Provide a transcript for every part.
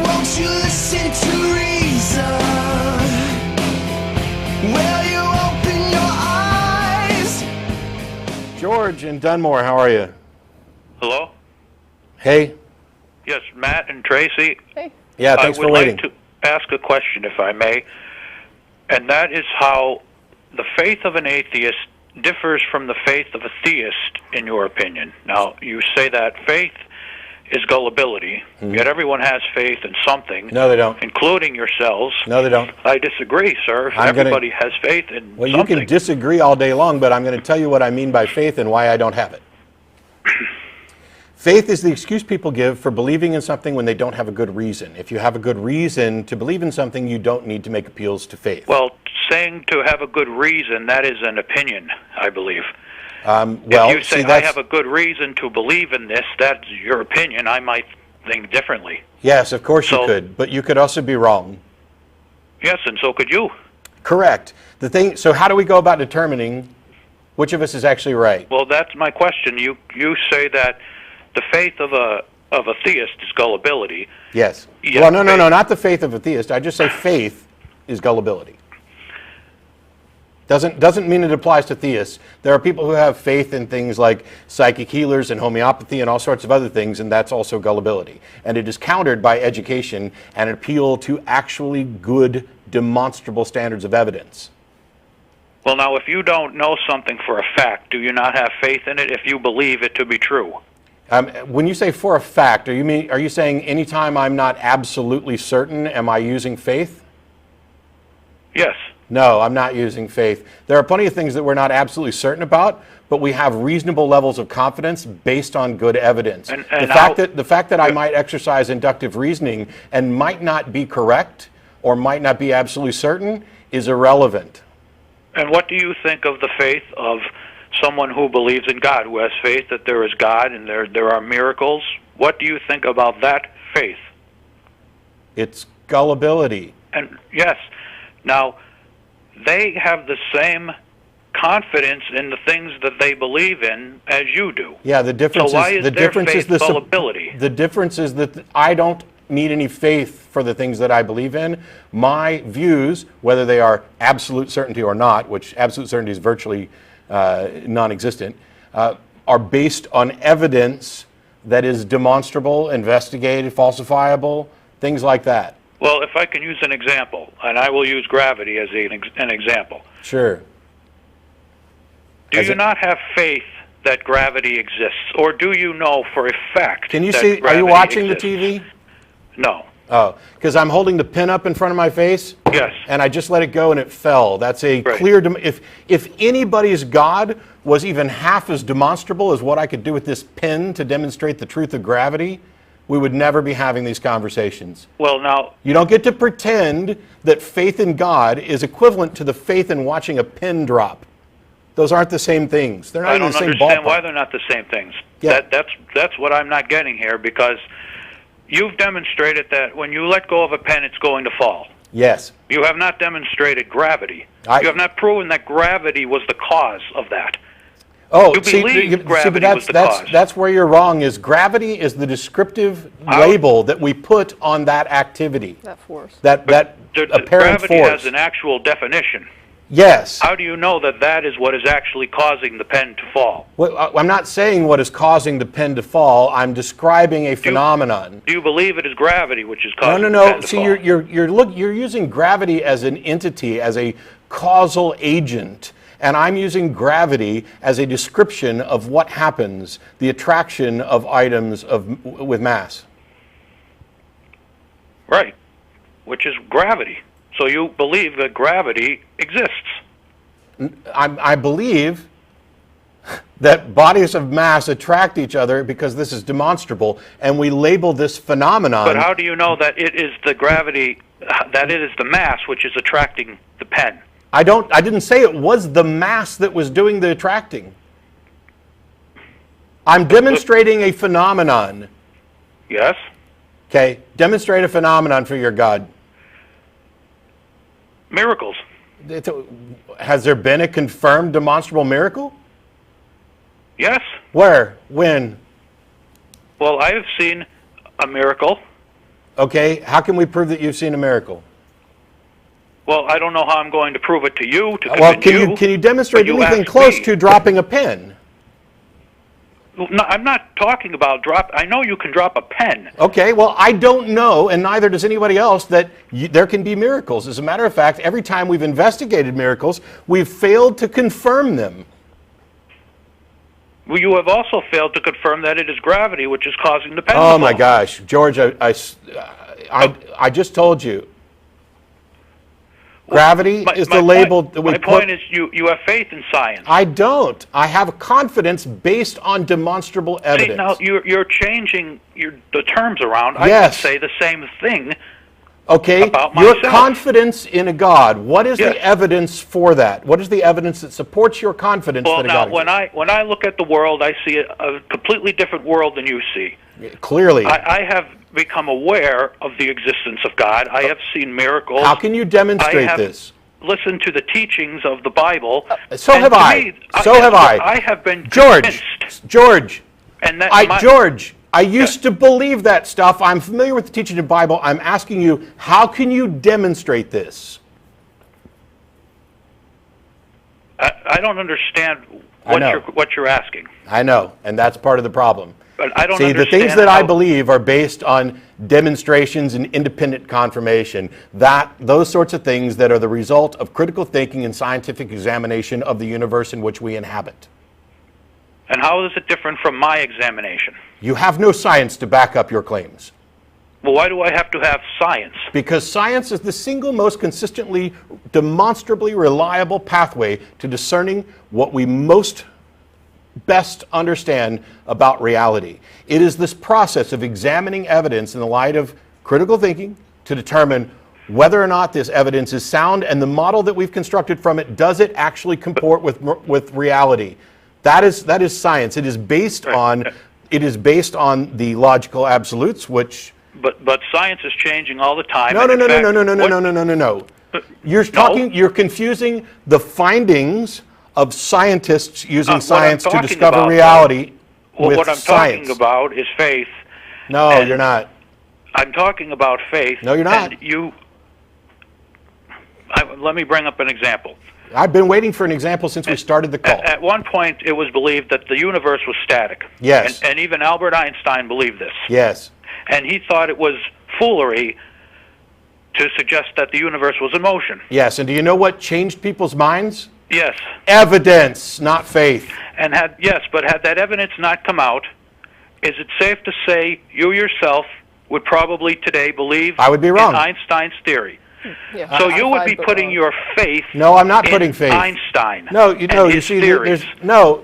Won't you listen to reason? Will you open your eyes? George in Dunmore, how are you? Hello? Hey. Yes, Matt and Tracie. Hey. Yeah, thanks for waiting. I would like to ask a question, if I may, and that is how the faith of an atheist differs from the faith of a theist, in your opinion. Now, you say that faith is gullibility, yet everyone has faith in something. No, they don't. Including yourselves. No, they don't. I disagree, sir. Everybody has faith in something. Well, you can disagree all day long, but I'm going to tell you what I mean by faith and why I don't have it. Faith is the excuse people give for believing in something when they don't have a good reason. If you have a good reason to believe in something, you don't need to make appeals to faith. Well, saying to have a good reason, that is an opinion, I believe. Well, if you say, I have a good reason to believe in this, that's your opinion. I might think differently. Yes, of course you could, but you could also be wrong. Yes, and so could you. Correct. So how do we go about determining which of us is actually right? Well, that's my question. You say that the faith of a theist is gullibility. Yes. Well, no, not the faith of a theist. I just say faith is gullibility. Doesn't mean it applies to theists. There are people who have faith in things like psychic healers and homeopathy and all sorts of other things, and that's also gullibility. And it is countered by education and an appeal to actually good, demonstrable standards of evidence. Well, now, if you don't know something for a fact, do you not have faith in it if you believe it to be true? When you say for a fact, are you saying anytime I'm not absolutely certain, am I using faith? Yes. No, I'm not using faith. There are plenty of things that we're not absolutely certain about, but we have reasonable levels of confidence based on good evidence. The fact that I might exercise inductive reasoning and might not be correct or might not be absolutely certain is irrelevant. And what do you think of the faith of someone who believes in God, who has faith that there is God and there are miracles? What do you think about that faith? It's gullibility. And yes. Now, they have the same confidence in the things that they believe in as you do. Yeah, the difference so why is is the their difference faith is gullibility? The difference is that I don't need any faith for the things that I believe in. My views, whether they are absolute certainty or not, which absolute certainty is virtually non-existent, are based on evidence that is demonstrable, investigated, falsifiable, things like that. Well, if I can use an example, and I will use gravity as an example. Sure. Do you not have faith that gravity exists, or do you know for a fact? Can you see? Are you watching the TV? No. Oh, because I'm holding the pin up in front of my face. Yes. And I just let it go and it fell. That's a clear. If anybody's God was even half as demonstrable as what I could do with this pin to demonstrate the truth of gravity, we would never be having these conversations. Well, now, you don't get to pretend that faith in God is equivalent to the faith in watching a pin drop. Those aren't the same things. They're not even the same ballpark. I don't understand why they're not the same things. Yeah. That's what I'm not getting here, because you've demonstrated that when you let go of a pen, it's going to fall. Yes. You have not demonstrated gravity. You have not proven that gravity was the cause of that. Oh, that's where you're wrong. Is gravity is the descriptive label that we put on that activity. That force. That apparent gravity force has an actual definition. Yes. How do you know that that is what is actually causing the pen to fall? Well, I'm not saying what is causing the pen to fall. I'm describing a phenomenon. Do you believe it is gravity which is causing the pen to fall? You're using gravity as an entity, as a causal agent. And I'm using gravity as a description of what happens, the attraction of items with mass. Right, which is gravity. So you believe that gravity exists. I believe that bodies of mass attract each other because this is demonstrable, and we label this phenomenon. But how do you know that it is the gravity, that it is the mass which is attracting the pen? I didn't say it was the mass that was doing the attracting. I'm demonstrating a phenomenon. Yes. Okay, demonstrate a phenomenon for your God. Miracles. Has there been a confirmed demonstrable miracle? Yes. Where? When? Well, I have seen a miracle Okay, how can we prove that you've seen a miracle? Well, I don't know how I'm going to prove it to you, to Well, convince can you demonstrate but you anything asked close me. to dropping a pen? No, I'm not talking about drop. I know you can drop a pen. Okay, well, I don't know, and neither does anybody else, that there can be miracles. As a matter of fact, every time we've investigated miracles, we've failed to confirm them. Well, you have also failed to confirm that it is gravity which is causing the pen to fall. Oh my gosh, George, I just told you. Gravity is the label that we put. My point is you have faith in science. I don't. I have confidence based on demonstrable evidence. See, now you're changing the terms around. Yes. I can say the same thing. Okay, about your myself. Confidence in a God. What is Yes. the evidence for that? What is the evidence that supports your confidence Well, that a now God exists? when I look at the world, I see a completely different world than you see. Clearly. I have become aware of the existence of God. I have seen miracles. How can you demonstrate I have this? listened to the teachings of the Bible. So and have to I. me, So have I. I have been George, convinced. George, And that George, I used to believe that stuff. I'm familiar with the teaching of the Bible. I'm asking you, how can you demonstrate this? I don't understand I know. what you're asking. I know, and that's part of the problem. But I don't See, the understand things that I how- believe are based on demonstrations and independent confirmation. Those sorts of things that are the result of critical thinking and scientific examination of the universe in which we inhabit. And how is it different from my examination? You have no science to back up your claims. Well, why do I have to have science? Because science is the single most consistently, demonstrably reliable pathway to discerning what we most best understand about reality. It is this process of examining evidence in the light of critical thinking to determine whether or not this evidence is sound, and the model that we've constructed from it, does it actually comport with reality? That is science. It is based on the logical absolutes, which. But science is changing all the time. No. You're confusing the findings of scientists using science to discover reality with what I'm science. talking about is faith. No, you're not. I'm talking about faith. No, you're not. Let me bring up an example. I've been waiting for an example since we started the call. At one point, it was believed that the universe was static. Yes. And even Albert Einstein believed this. Yes. And he thought it was foolery to suggest that the universe was in motion. Yes, and do you know what changed people's minds? Yes. Evidence, not faith. And had that evidence not come out, is it safe to say you yourself would probably today believe I would be wrong. in Einstein's theory? Yeah, So you would be putting your faith No, I'm not in putting faith. Einstein. You see, there's no.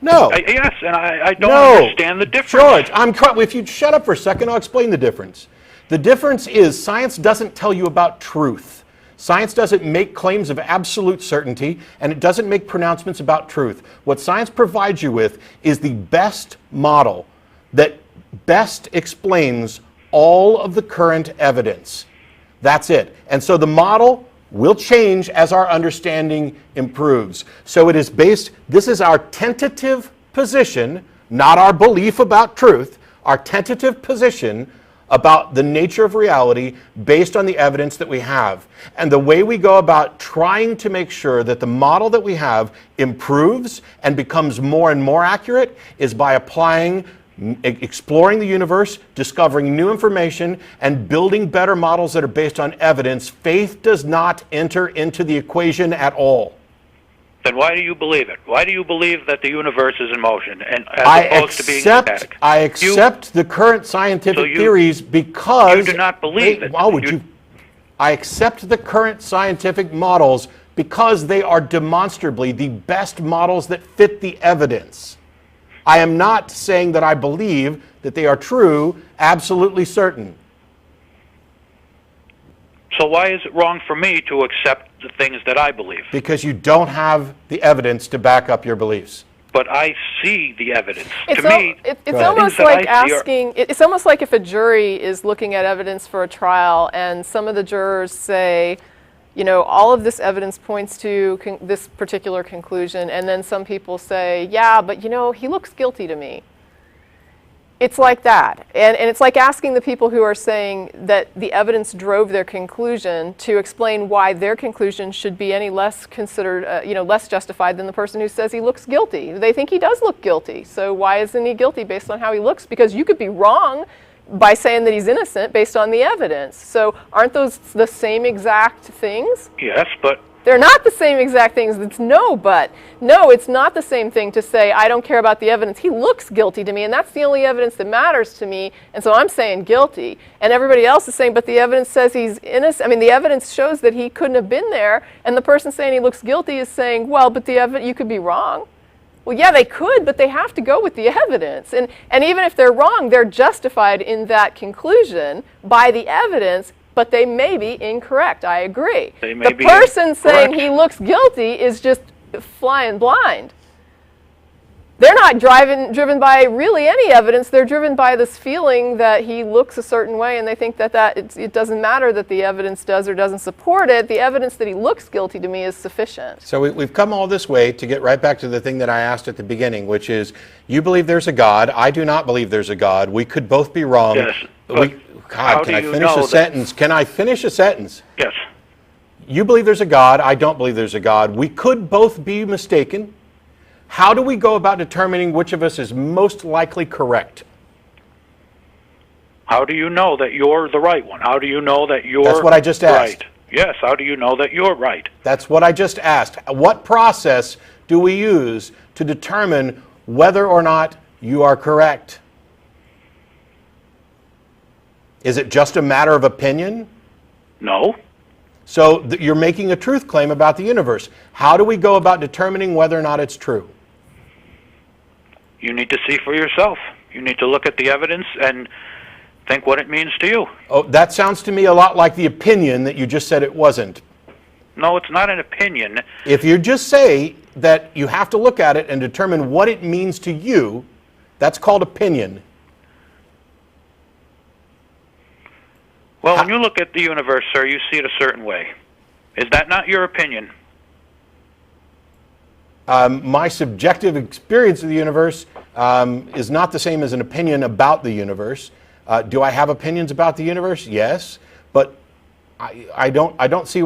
Yes, and I don't understand the difference. George, if you'd shut up for a second, I'll explain the difference. The difference is science doesn't tell you about truth. Science doesn't make claims of absolute certainty, and it doesn't make pronouncements about truth. What science provides you with is the best model that best explains all of the current evidence. That's it. And so the model will change as our understanding improves. So it is this is our tentative position, not our belief about truth, our tentative position about the nature of reality based on the evidence that we have. And the way we go about trying to make sure that the model that we have improves and becomes more and more accurate is by exploring the universe, discovering new information, and building better models that are based on evidence. Faith does not enter into the equation at all. Then why do you believe it? Why do you believe that the universe is in motion as opposed to being static? I accept the current scientific theories because... You do not believe it. Why would you? I accept the current scientific models because they are demonstrably the best models that fit the evidence. I am not saying that I believe that they are true, absolutely certain. So why is it wrong for me to accept the things that I believe? Because you don't have the evidence to back up your beliefs. But I see the evidence. It's almost like asking. It's almost like if a jury is looking at evidence for a trial, and some of the jurors say, all of this evidence points to this particular conclusion, and then some people say, yeah, but he looks guilty to me. It's like that. And it's like asking the people who are saying that the evidence drove their conclusion to explain why their conclusion should be any less considered, less justified than the person who says he looks guilty. They think he does look guilty. So why isn't he guilty based on how he looks? Because you could be wrong by saying that he's innocent based on the evidence. So aren't those the same exact things? Yes, but they're not the same exact things. It's no, but. No, it's not the same thing to say, I don't care about the evidence. He looks guilty to me, and that's the only evidence that matters to me, and so I'm saying guilty. And everybody else is saying, but the evidence says he's innocent. I mean, the evidence shows that he couldn't have been there, and the person saying he looks guilty is saying, well, but the evidence, you could be wrong. Well, yeah, they could, but they have to go with the evidence. And even if they're wrong, they're justified in that conclusion by the evidence, but they may be incorrect. I agree. The person saying he looks guilty is just flying blind. They're not driven by really any evidence. They're driven by this feeling that he looks a certain way, and they think that it doesn't matter that the evidence does or doesn't support it. The evidence that he looks guilty to me is sufficient. So we've come all this way to get right back to the thing that I asked at the beginning, which is, you believe there's a God. I do not believe there's a God. We could both be wrong. Yes. God, can I finish a sentence? Can I finish a sentence? Yes. You believe there's a God. I don't believe there's a God. We could both be mistaken. How do we go about determining which of us is most likely correct? How do you know that you're the right one? How do you know that you're That's what I just asked. Right? Yes, how do you know that you're right? That's what I just asked. What process do we use to determine whether or not you are correct? Is it just a matter of opinion? No. So you're making a truth claim about the universe. How do we go about determining whether or not it's true? You need to see for yourself. You need to look at the evidence and think what it means to you. Oh, that sounds to me a lot like the opinion that you just said it wasn't. No, it's not an opinion. If you just say that you have to look at it and determine what it means to you, that's called opinion. Well, when you look at the universe, sir, you see it a certain way. Is that not your opinion? My subjective experience of the universe is not the same as an opinion about the universe. Do I have opinions about the universe? Yes, but I don't see.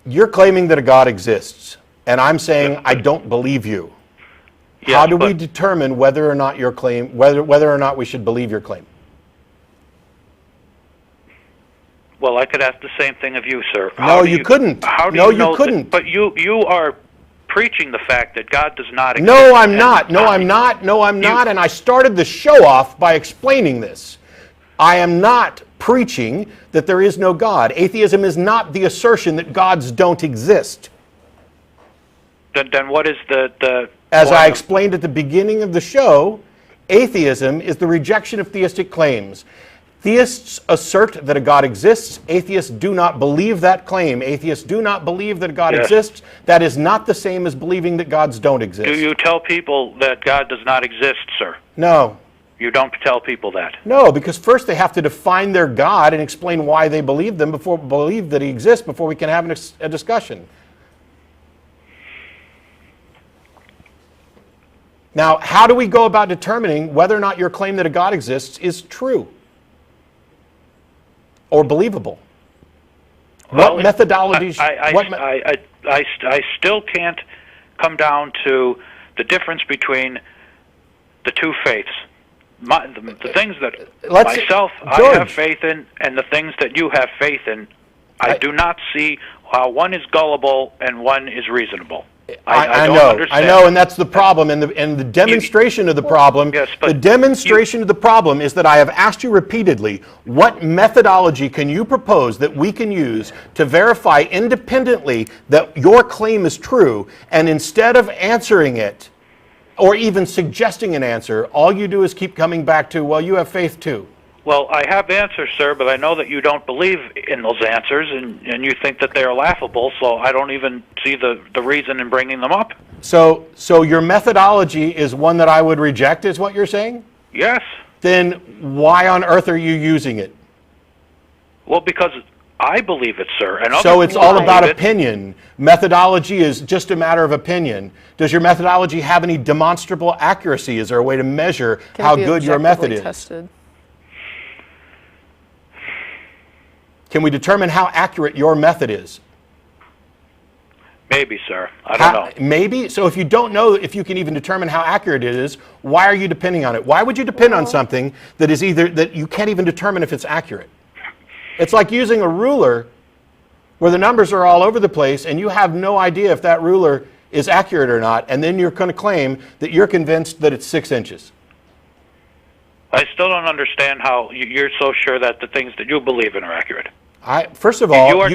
You're claiming that a God exists, and I'm saying I don't believe you. Yes, how do we determine whether or not your claim, whether or not we should believe your claim? Well, I could ask the same thing of you, sir. No, you couldn't. No, you couldn't. But you are preaching the fact that God does not exist. No, I'm not. No, I'm not. No, I'm not. And I started the show off by explaining this. I am not preaching that there is no God. Atheism is not the assertion that gods don't exist. Then what is the As I explained at the beginning of the show, atheism is the rejection of theistic claims. Theists assert that a God exists. Atheists do not believe that claim. Atheists do not believe that a God exists. That is not the same as believing that gods don't exist. Do you tell people that God does not exist, sir? No. You don't tell people that? No, because first they have to define their God and explain why they believe that he exists before we can have a discussion. Now, how do we go about determining whether or not your claim that a God exists is true or believable? Well, what methodologies? I still can't come down to the difference between the two faiths. The things that I have faith in, and the things that you have faith in, I do not see how one is gullible and one is reasonable. I know, and that's the problem, and the demonstration of the problem. Yes, the demonstration of the problem is that I have asked you repeatedly, what methodology can you propose that we can use to verify independently that your claim is true? And instead of answering it, or even suggesting an answer, all you do is keep coming back to, well, you have faith too. Well, I have answers, sir, but I know that you don't believe in those answers, and you think that they are laughable, so I don't even see the reason in bringing them up. So your methodology is one that I would reject, is what you're saying? Yes. Then why on earth are you using it? Well, because I believe it, sir. And So other it's people all about believe it. opinion. Methodology is just a matter of opinion. Does your methodology have any demonstrable accuracy? Is there a way to measure Can it how be good your method objectively is? tested? Can we determine how accurate your method is? Maybe, sir. I don't know. Maybe? So if you don't know if you can even determine how accurate it is, why are you depending on it? Why would you depend on something that is either that you can't even determine if it's accurate? It's like using a ruler where the numbers are all over the place and you have no idea if that ruler is accurate or not, and then you're going to claim that you're convinced that it's 6 inches. I still don't understand how you're so sure that the things that you believe in are accurate. First of all,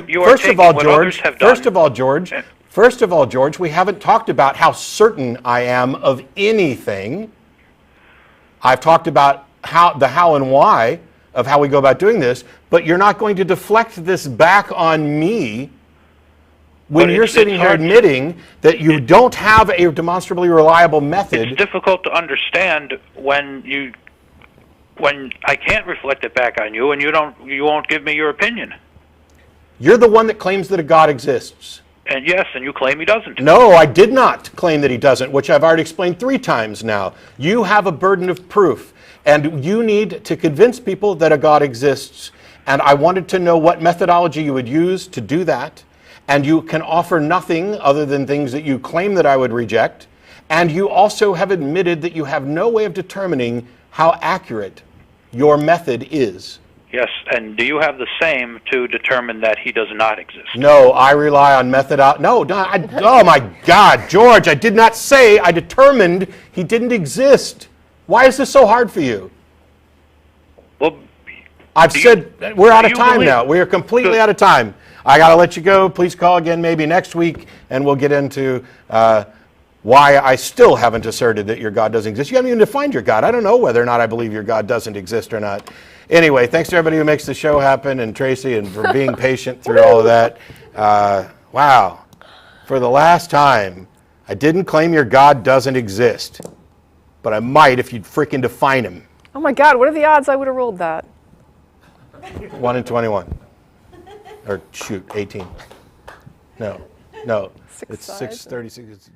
First of all, George, we haven't talked about how certain I am of anything. I've talked about the how and why of how we go about doing this, but you're not going to deflect this back on me when you're sitting here admitting that you don't have a demonstrably reliable method. It's difficult to understand when I can't reflect it back on you and you won't give me your opinion. You're the one that claims that a God exists. And yes, and you claim he doesn't. No, I did not claim that he doesn't, which I've already explained 3 times now. You have a burden of proof, and you need to convince people that a God exists. And I wanted to know what methodology you would use to do that. And you can offer nothing other than things that you claim that I would reject. And you also have admitted that you have no way of determining how accurate your method is. Yes, and do you have the same to determine that he does not exist? No, I rely on oh my God, George, I did not say I determined he didn't exist. Why is this so hard for you? Well, I've said we're out of time now. We are completely out of time. I got to let you go. Please call again maybe next week, and we'll get into why I still haven't asserted that your God doesn't exist. You haven't even defined your God. I don't know whether or not I believe your God doesn't exist or not. Anyway, thanks to everybody who makes the show happen, and Tracie, and for being patient through all of that. Wow. For the last time, I didn't claim your God doesn't exist, but I might if you'd freaking define him. Oh my God, what are the odds I would have rolled that? 1 in 21. Or shoot, 18. No. It's 6:36.